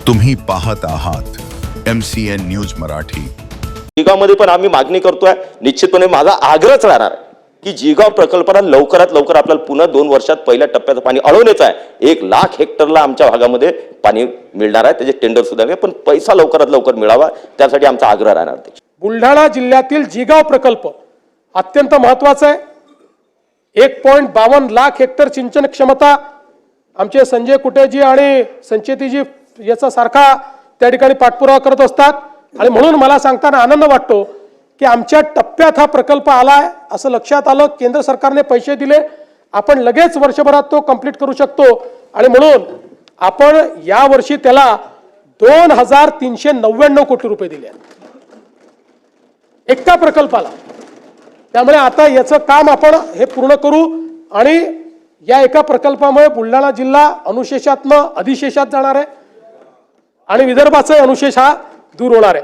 तुम्ही पाहत आहात MCN न्यूज मराठी। जिगावमध्ये पण आम्ही मागणी करतोय, निश्चितपणे माझा आग्रहच राहणार की जिगाव प्रकल्पाला लवकरात लवकर आपल्याला पुन्हा 2 वर्षात पहिल्या टप्प्याचं पाणी अडवण्याचं आहे। 1 लाख हेक्टरला आमच्या भागामध्ये पाणी मिळणार आहे, त्याचे टेंडर सुद्धा आहे, पण पैसा लवकरात लवकर मिळावा त्यासाठी आमचा आग्रह राहणार। बुलढाणा जिल्ह्यातील जिगाव प्रकल्प अत्यंत महत्त्वाचा आहे। 1.52 लाख हेक्टर सिंचन क्षमता आमचे संजय कुटेजी आणि संचेतीजी याचा सारखा त्या ठिकाणी पाठपुरावा करत असतात आणि म्हणून मला सांगताना आनंद वाटतो की आमच्या टप्प्यात हा प्रकल्प आलाय असं लक्षात आलं। केंद्र सरकारने पैसे दिले, आपण लगेच वर्षभरात तो कंप्लीट करू शकतो आणि म्हणून आपण या वर्षी त्याला 2399 कोटी रुपये दिले एका प्रकल्पाला। त्यामुळे आता याचं काम आपण हे पूर्ण करू आणि या एका प्रकल्पामुळे बुलढाणा जिल्हा अनुशेषातनं अधिशेषात जाणार आहे आणि विदर्भाचा अनुशेष हा दूर होणार आहे।